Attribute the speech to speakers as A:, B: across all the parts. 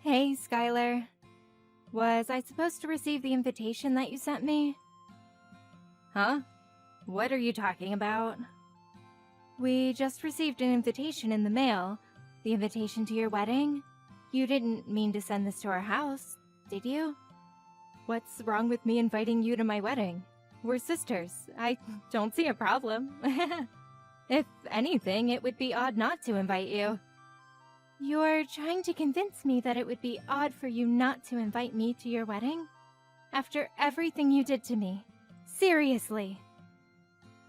A: Hey, Skylar. Was I supposed to receive the invitation that you sent me? Huh? What are you talking about? We just received an invitation in the mail. The invitation to your wedding? You didn't mean to send this to our house, did you? What's wrong with me inviting you to my wedding? We're sisters. I don't see a problem. If anything, it would be odd not to invite you. You're trying to convince me that it would be odd for you not to invite me to your wedding? After everything you did to me. Seriously.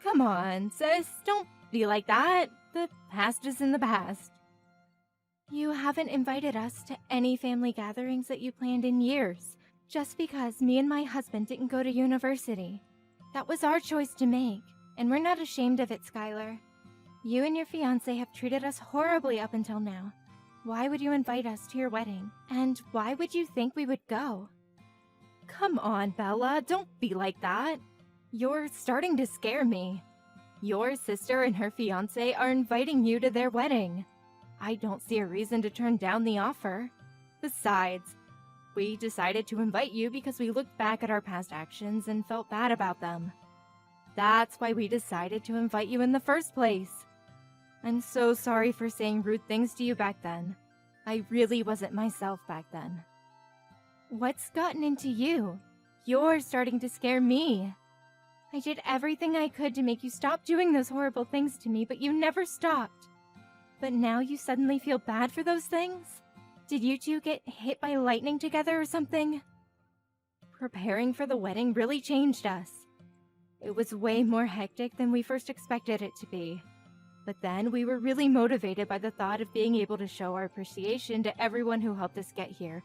A: Come on, sis. Don't be like that. The past is in the past. You haven't invited us to any family gatherings that you planned in years, just because me and my husband didn't go to university. That was our choice to make, and we're not ashamed of it, Skylar. You and your fiancé have treated us horribly up until now. Why would you invite us to your wedding? And why would you think we would go? Come on, Bella, don't be like that. You're starting to scare me. Your sister and her fiancé are inviting you to their wedding. I don't see a reason to turn down the offer. Besides, we decided to invite you because we looked back at our past actions and felt bad about them. That's why we decided to invite you in the first place. I'm so sorry for saying rude things to you back then. I really wasn't myself back then. What's gotten into you? You're starting to scare me. I did everything I could to make you stop doing those horrible things to me, but you never stopped. But now you suddenly feel bad for those things? Did you two get hit by lightning together or something? Preparing for the wedding really changed us. It was way more hectic than we first expected it to be. But then we were really motivated by the thought of being able to show our appreciation to everyone who helped us get here.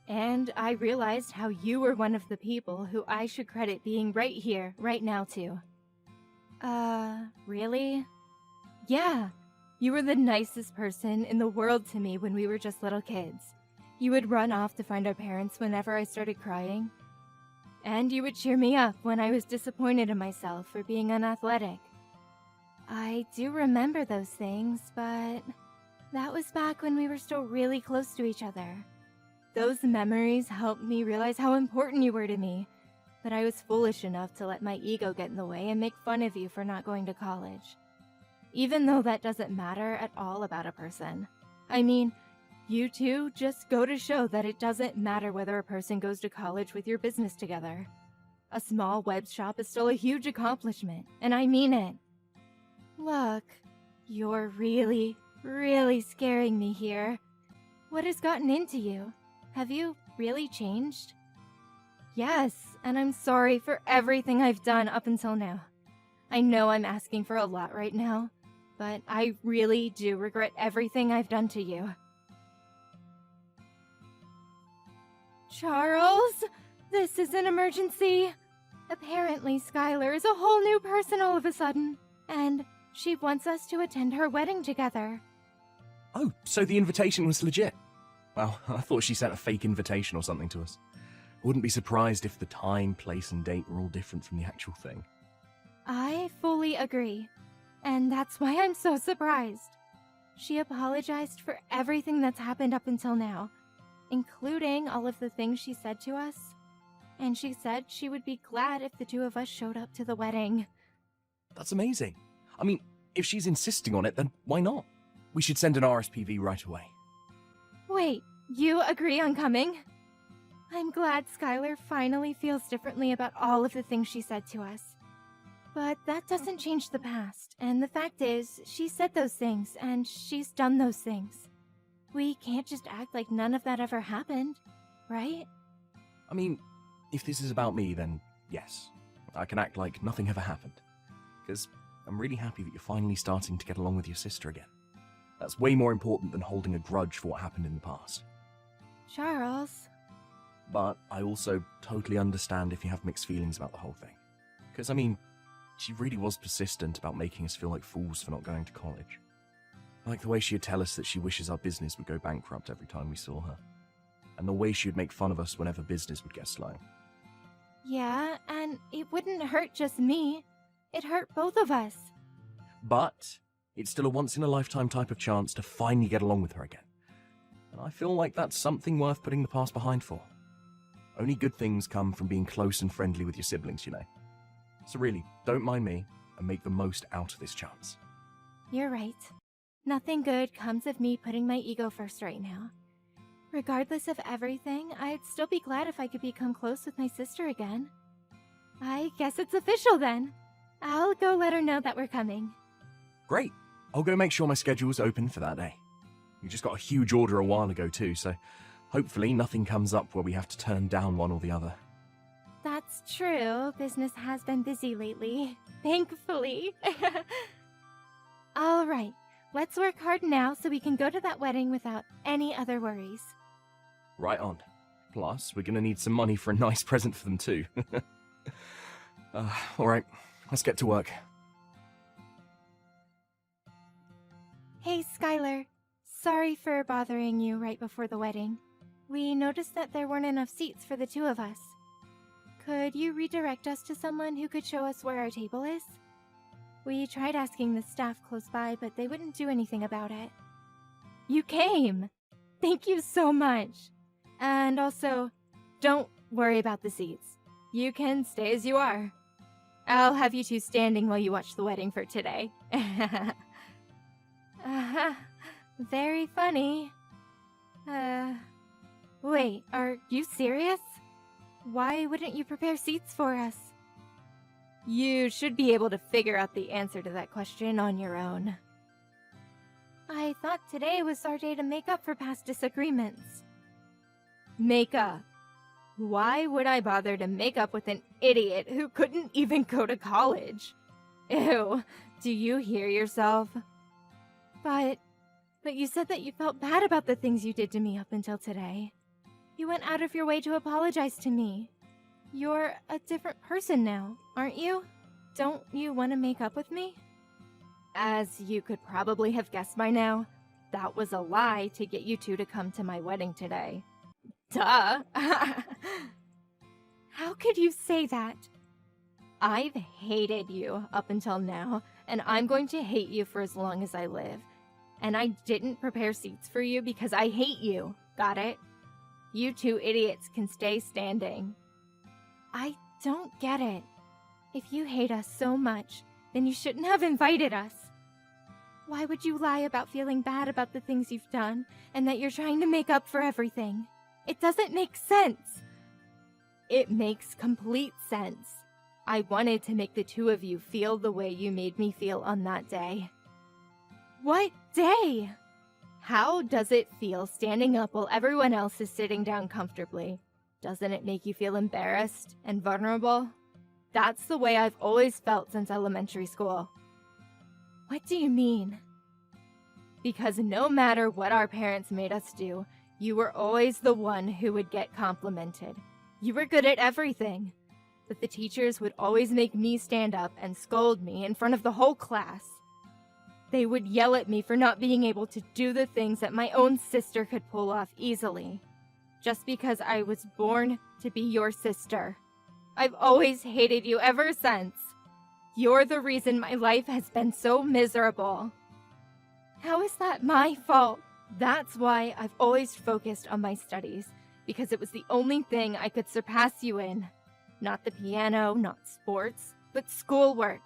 A: And I realized how you were one of the people who I should credit being right here, right now too. Really? Yeah, you were the nicest person in the world to me when we were just little kids. You would run off to find our parents whenever I started crying. And you would cheer me up when I was disappointed in myself for being unathletic. I do remember those things, but that was back when we were still really close to each other. Those memories helped me realize how important you were to me, but I was foolish enough to let my ego get in the way and make fun of you for not going to college. Even though that doesn't matter at all about a person. I mean, you two just go to show that it doesn't matter whether a person goes to college with your business together. A small web shop is still a huge accomplishment, and I mean it. Look, you're really, really scaring me here. What has gotten into you? Have you really changed? Yes, and I'm sorry for everything I've done up until now. I know I'm asking for a lot right now, but I really do regret everything I've done to you. Charles, this is an emergency. Apparently, Skylar is a whole new person all of a sudden, and she wants us to attend her wedding together.
B: Oh, so the invitation was legit? Well, I thought she sent a fake invitation or something to us. I wouldn't be surprised if the time, place, and date were all different from the actual thing.
A: I fully agree, and that's why I'm so surprised. She apologized for everything that's happened up until now, including all of the things she said to us, and she said she would be glad if the two of us showed up to the wedding.
B: That's amazing. I mean, if she's insisting on it, then why not? We should send an RSPV right away.
A: Wait, you agree on coming? I'm glad Skylar finally feels differently about all of the things she said to us. But that doesn't change the past, and the fact is, she said those things, and she's done those things. We can't just act like none of that ever happened, right?
B: I mean, if this is about me, then yes. I can act like nothing ever happened. Because I'm really happy that you're finally starting to get along with your sister again. That's way more important than holding a grudge for what happened in the past.
A: Charles.
B: But I also totally understand if you have mixed feelings about the whole thing. Because, I mean, she really was persistent about making us feel like fools for not going to college. Like the way she'd tell us that she wishes our business would go bankrupt every time we saw her. And the way she would make fun of us whenever business would get slow.
A: Yeah, and it wouldn't hurt just me. It hurt both of us.
B: But it's still a once-in-a-lifetime type of chance to finally get along with her again. And I feel like that's something worth putting the past behind for. Only good things come from being close and friendly with your siblings, you know. So really, don't mind me, and make the most out of this chance.
A: You're right. Nothing good comes of me putting my ego first right now. Regardless of everything, I'd still be glad if I could become close with my sister again. I guess it's official then. I'll go let her know that we're coming.
B: Great. I'll go make sure my schedule's open for that day. We just got a huge order a while ago too, so hopefully nothing comes up where we have to turn down one or the other.
A: That's true. Business has been busy lately. Thankfully. All right. Let's work hard now so we can go to that wedding without any other worries.
B: Right on. Plus, we're gonna need some money for a nice present for them too. Alright, let's get to work.
A: Hey, Skylar. Sorry for bothering you right before the wedding. We noticed that there weren't enough seats for the two of us. Could you redirect us to someone who could show us where our table is? We tried asking the staff close by, but they wouldn't do anything about it. You came! Thank you so much! And also, don't worry about the seats. You can stay as you are. I'll have you two standing while you watch the wedding for today. Very funny. Wait, are you serious? Why wouldn't you prepare seats for us? You should be able to figure out the answer to that question on your own. I thought today was our day to make up for past disagreements. Make up? Why would I bother to make up with an idiot who couldn't even go to college? Ew, do you hear yourself? But you said that you felt bad about the things you did to me up until today. You went out of your way to apologize to me. You're a different person now, aren't you? Don't you want to make up with me? As you could probably have guessed by now, that was a lie to get you two to come to my wedding today. Duh! How could you say that? I've hated you up until now, and I'm going to hate you for as long as I live. And I didn't prepare seats for you because I hate you. Got it? You two idiots can stay standing. I don't get it. If you hate us so much, then you shouldn't have invited us. Why would you lie about feeling bad about the things you've done and that you're trying to make up for everything? It doesn't make sense. It makes complete sense. I wanted to make the two of you feel the way you made me feel on that day. What day? How does it feel standing up while everyone else is sitting down comfortably? Doesn't it make you feel embarrassed and vulnerable? That's the way I've always felt since elementary school. What do you mean? Because no matter what our parents made us do, you were always the one who would get complimented. You were good at everything. But the teachers would always make me stand up and scold me in front of the whole class. They would yell at me for not being able to do the things that my own sister could pull off easily. Just because I was born to be your sister. I've always hated you ever since. You're the reason my life has been so miserable. How is that my fault? That's why I've always focused on my studies, because it was the only thing I could surpass you in. Not the piano, not sports, but schoolwork.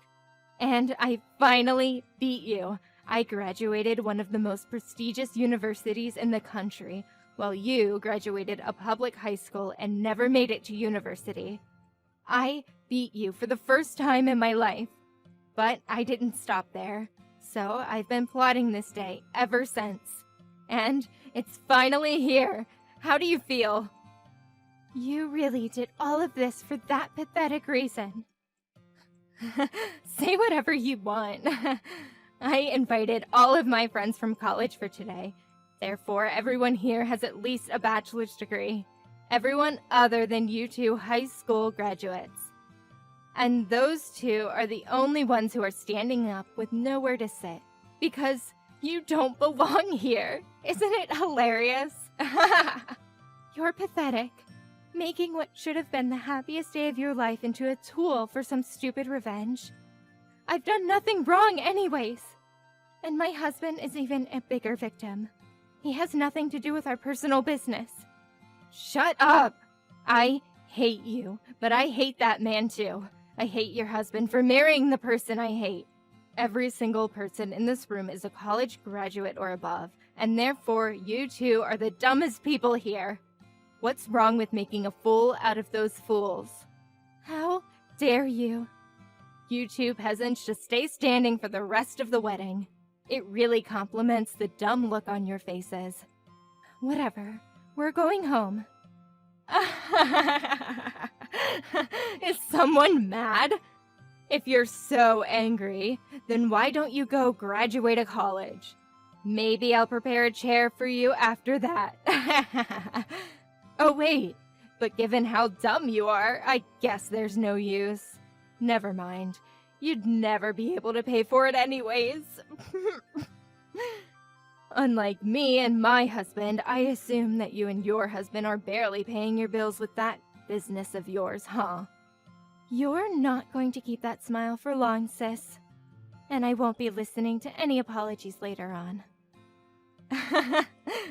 A: And I finally beat you. I graduated one of the most prestigious universities in the country, while you graduated a public high school and never made it to university. I beat you for the first time in my life. But I didn't stop there, so I've been plotting this day ever since. And it's finally here. How do you feel? You really did all of this for that pathetic reason. Say whatever you want. I invited all of my friends from college for today. Therefore, everyone here has at least a bachelor's degree. Everyone other than you two high school graduates. And those two are the only ones who are standing up with nowhere to sit. Because you don't belong here. Isn't it hilarious? You're pathetic. Making what should have been the happiest day of your life into a tool for some stupid revenge. I've done nothing wrong anyways. And my husband is even a bigger victim. He has nothing to do with our personal business. Shut up! I hate you, but I hate that man too. I hate your husband for marrying the person I hate. Every single person in this room is a college graduate or above, and therefore you two are the dumbest people here. What's wrong with making a fool out of those fools? How dare you? You two peasants just stay standing for the rest of the wedding. It really compliments the dumb look on your faces. Whatever, we're going home. Is someone mad? If you're so angry, then why don't you go graduate a college? Maybe I'll prepare a chair for you after that. Oh wait, but given how dumb you are, I guess there's no use. Never mind. You'd never be able to pay for it anyways. Unlike me and my husband, I assume that you and your husband are barely paying your bills with that business of yours, huh? You're not going to keep that smile for long, sis. And I won't be listening to any apologies later on.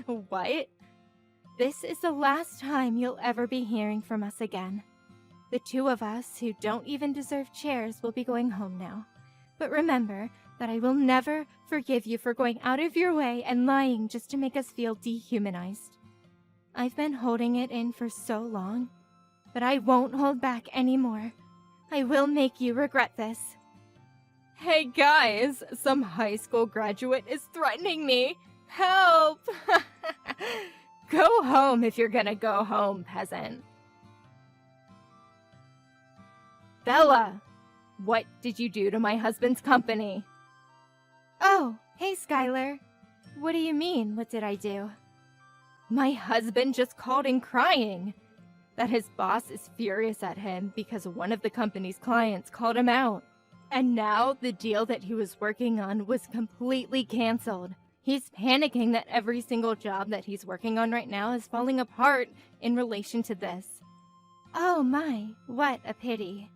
A: What? This is the last time you'll ever be hearing from us again. The two of us who don't even deserve chairs will be going home now. But remember that I will never forgive you for going out of your way and lying just to make us feel dehumanized. I've been holding it in for so long, but I won't hold back anymore. I will make you regret this. Hey guys, some high school graduate is threatening me. Help! Go home if you're gonna go home, peasant. Bella, what did you do to my husband's company? Oh, hey Skylar. What do you mean, what did I do? My husband just called in crying that his boss is furious at him because one of the company's clients called him out. And now the deal that he was working on was completely canceled. He's panicking that every single job that he's working on right now is falling apart in relation to this. Oh my, what a pity.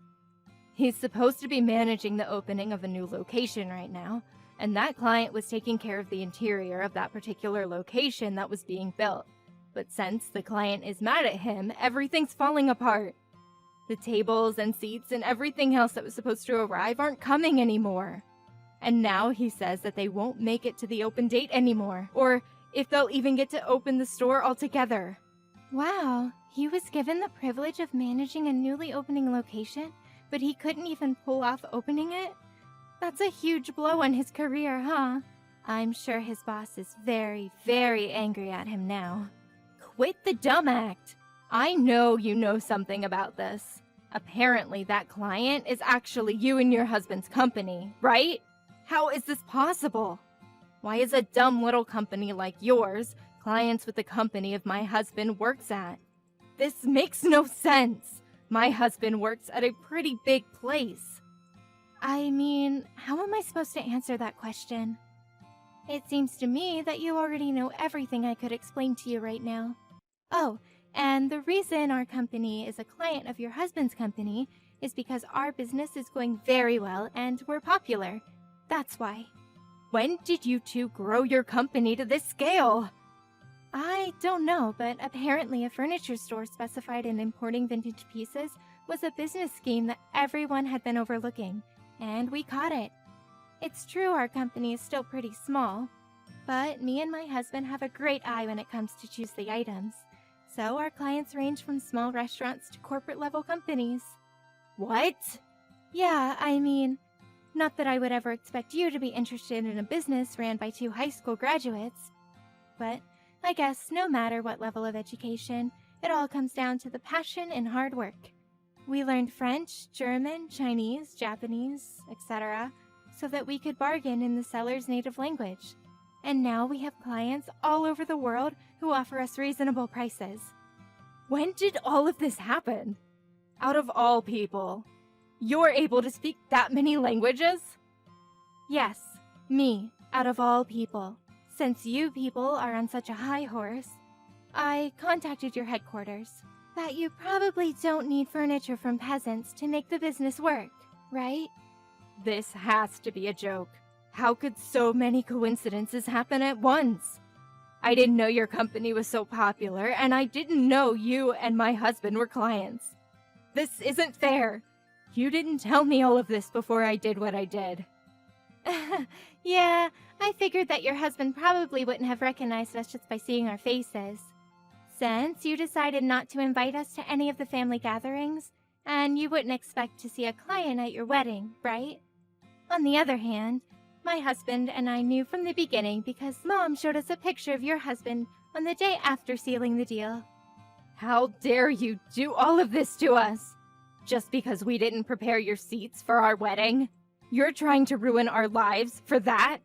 A: He's supposed to be managing the opening of a new location right now, and that client was taking care of the interior of that particular location that was being built. But since the client is mad at him, everything's falling apart. The tables and seats and everything else that was supposed to arrive aren't coming anymore. And now he says that they won't make it to the open date anymore, or if they'll even get to open the store altogether. Wow, he was given the privilege of managing a newly opening location, but he couldn't even pull off opening it? That's a huge blow on his career, huh? I'm sure his boss is very, very angry at him now. Quit the dumb act. I know you know something about this. Apparently that client is actually you and your husband's company, right? How is this possible? Why is a dumb little company like yours clients with the company of my husband works at? This makes no sense. My husband works at a pretty big place. I mean, how am I supposed to answer that question? It seems to me that you already know everything I could explain to you right now. Oh, and the reason our company is a client of your husband's company is because our business is going very well and we're popular. That's why. When did you two grow your company to this scale? I don't know, but apparently a furniture store specified in importing vintage pieces was a business scheme that everyone had been overlooking, and we caught it. It's true our company is still pretty small, but me and my husband have a great eye when it comes to choose the items. So our clients range from small restaurants to corporate-level companies. What? Yeah, I mean, not that I would ever expect you to be interested in a business ran by 2 high school graduates, but I guess no matter what level of education, it all comes down to the passion and hard work. We learned French, German, Chinese, Japanese, etc., so that we could bargain in the seller's native language. And now we have clients all over the world who offer us reasonable prices. When did all of this happen? Out of all people, you're able to speak that many languages? Yes, me, out of all people. Since you people are on such a high horse, I contacted your headquarters. That you probably don't need furniture from peasants to make the business work, right? This has to be a joke. How could so many coincidences happen at once? I didn't know your company was so popular, and I didn't know you and my husband were clients. This isn't fair. You didn't tell me all of this before I did what I did. Yeah, I figured that your husband probably wouldn't have recognized us just by seeing our faces. Since you decided not to invite us to any of the family gatherings, and you wouldn't expect to see a client at your wedding, right? On the other hand, my husband and I knew from the beginning because Mom showed us a picture of your husband on the day after sealing the deal. How dare you do all of this to us? Just because we didn't prepare your seats for our wedding? You're trying to ruin our lives for that?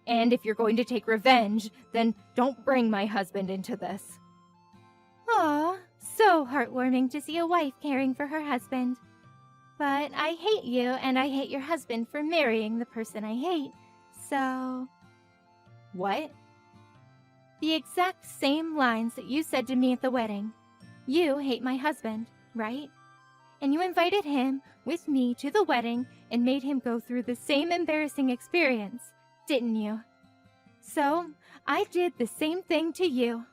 A: And if you're going to take revenge, then don't bring my husband into this. Aw, so heartwarming to see a wife caring for her husband. But I hate you and I hate your husband for marrying the person I hate, so... What? The exact same lines that you said to me at the wedding. You hate my husband, right? And you invited him with me to the wedding and made him go through the same embarrassing experience, didn't you? So, I did the same thing to you.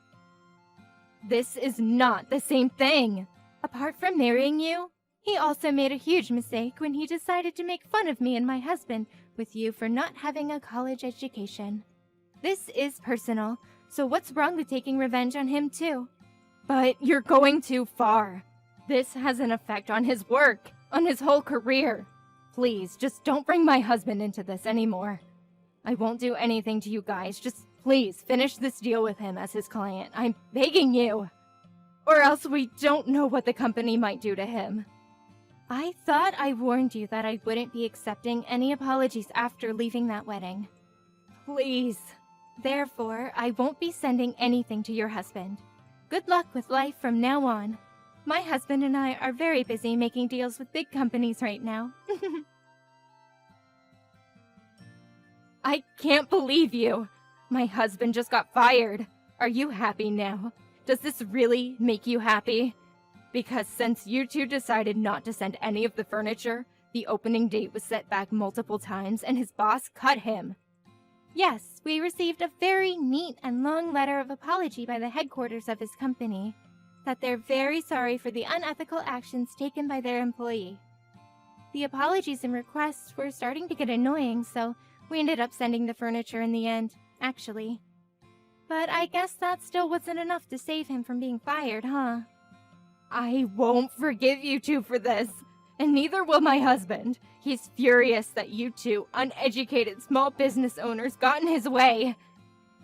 A: This is not the same thing. Apart from marrying you, he also made a huge mistake when he decided to make fun of me and my husband with you for not having a college education. This is personal, so what's wrong with taking revenge on him too? But you're going too far. This has an effect on his work, on his whole career. Please, just don't bring my husband into this anymore. I won't do anything to you guys, just please finish this deal with him as his client. I'm begging you. Or else we don't know what the company might do to him. I thought I warned you that I wouldn't be accepting any apologies after leaving that wedding. Please. Therefore, I won't be sending anything to your husband. Good luck with life from now on. My husband and I are very busy making deals with big companies right now. I can't believe you! My husband just got fired. Are you happy now? Does this really make you happy? Because since you two decided not to send any of the furniture, the opening date was set back multiple times and his boss cut him. Yes, we received a very neat and long letter of apology by the headquarters of his company, that they're very sorry for the unethical actions taken by their employee. The apologies and requests were starting to get annoying, so we ended up sending the furniture in the end, actually. But I guess that still wasn't enough to save him from being fired, huh? I won't forgive you two for this, and neither will my husband. He's furious that you two uneducated small business owners got in his way.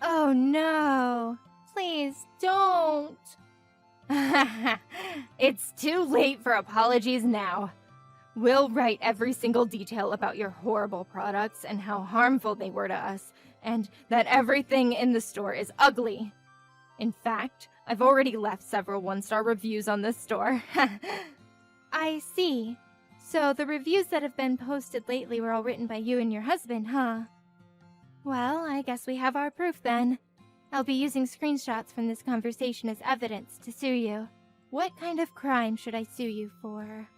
A: Oh no, please don't. It's too late for apologies now. We'll write every single detail about your horrible products and how harmful they were to us, and that everything in the store is ugly. In fact, I've already left several one-star reviews on this store. I see. So the reviews that have been posted lately were all written by you and your husband, huh? Well, I guess we have our proof then. I'll be using screenshots from this conversation as evidence to sue you. What kind of crime should I sue you for?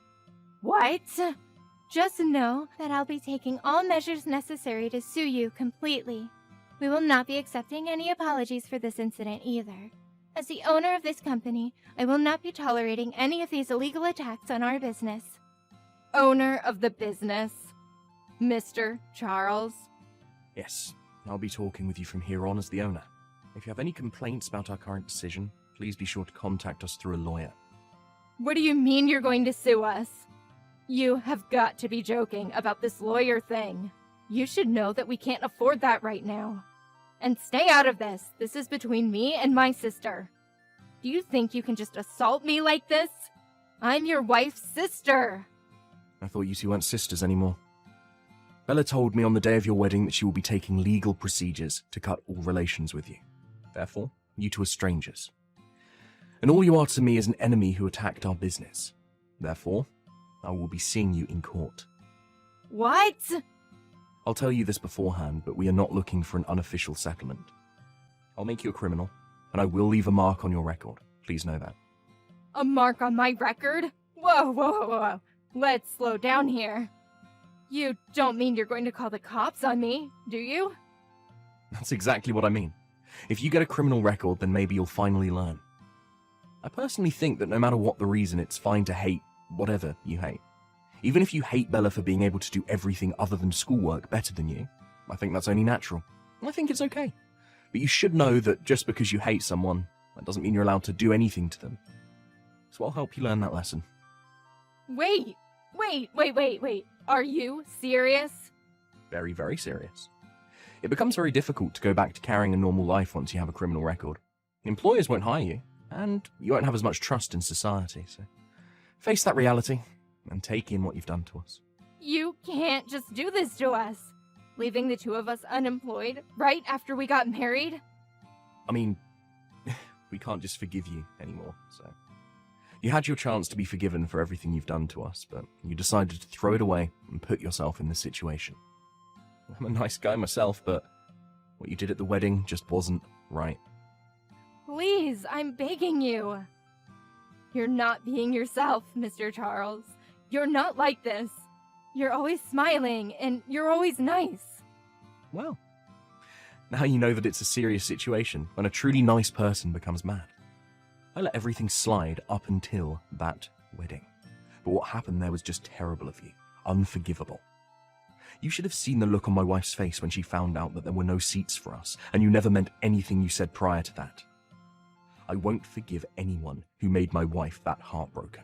A: What? Just know that I'll be taking all measures necessary to sue you completely. We will not be accepting any apologies for this incident either. As the owner of this company, I will not be tolerating any of these illegal attacks on our business. Owner of the business? Mr. Charles?
B: Yes, I'll be talking with you from here on as the owner. If you have any complaints about our current decision, please be sure to contact us through a lawyer.
A: What do you mean you're going to sue us? You have got to be joking about this lawyer thing. You should know that we can't afford that right now. And stay out of this. This is between me and my sister. Do you think you can just assault me like this? I'm your wife's sister.
B: I thought you two weren't sisters anymore. Bella told me on the day of your wedding that she will be taking legal procedures to cut all relations with you. Therefore, you two are strangers. And all you are to me is an enemy who attacked our business. Therefore, I will be seeing you in court.
A: What?
B: I'll tell you this beforehand, but we are not looking for an unofficial settlement. I'll make you a criminal, and I will leave a mark on your record. Please know that.
A: A mark on my record? Whoa, whoa, whoa, whoa. Let's slow down here. You don't mean you're going to call the cops on me, do you?
B: That's exactly what I mean. If you get a criminal record, then maybe you'll finally learn. I personally think that no matter what the reason, it's fine to hate whatever you hate. Even if you hate Bella for being able to do everything other than schoolwork better than you, I think that's only natural. I think it's okay. But you should know that just because you hate someone, that doesn't mean you're allowed to do anything to them. So I'll help you learn that lesson.
A: Wait. Are you serious?
B: Very, very serious. It becomes very difficult to go back to carrying a normal life once you have a criminal record. Employers won't hire you, and you won't have as much trust in society, so face that reality and take in what you've done to us.
A: You can't just do this to us. Leaving the two of us unemployed right after we got married?
B: I mean, we can't just forgive you anymore, so... You had your chance to be forgiven for everything you've done to us, but you decided to throw it away and put yourself in this situation. I'm a nice guy myself, but what you did at the wedding just wasn't right.
A: Please, I'm begging you. You're not being yourself, Mr. Charles. You're not like this. You're always smiling, and you're always nice.
B: Well, now you know that it's a serious situation when a truly nice person becomes mad. I let everything slide up until that wedding. But what happened there was just terrible of you. Unforgivable. You should have seen the look on my wife's face when she found out that there were no seats for us, and you never meant anything you said prior to that. I won't forgive anyone who made my wife that heartbroken.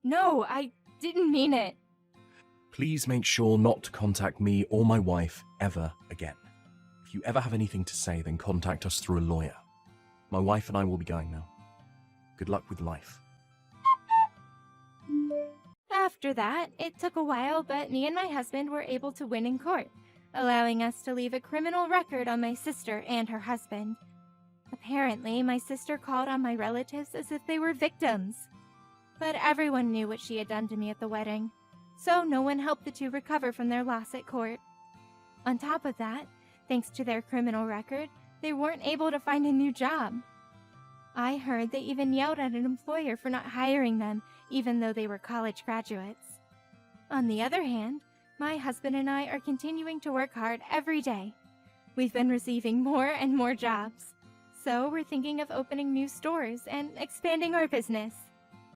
A: No, I didn't mean it.
B: Please make sure not to contact me or my wife ever again. If you ever have anything to say, then contact us through a lawyer. My wife and I will be going now. Good luck with life.
A: After that, it took a while, but me and my husband were able to win in court, allowing us to leave a criminal record on my sister and her husband. Apparently, my sister called on my relatives as if they were victims. But everyone knew what she had done to me at the wedding, so no one helped the two recover from their loss at court. On top of that, thanks to their criminal record, they weren't able to find a new job. I heard they even yelled at an employer for not hiring them, even though they were college graduates. On the other hand, my husband and I are continuing to work hard every day. We've been receiving more and more jobs, so we're thinking of opening new stores and expanding our business.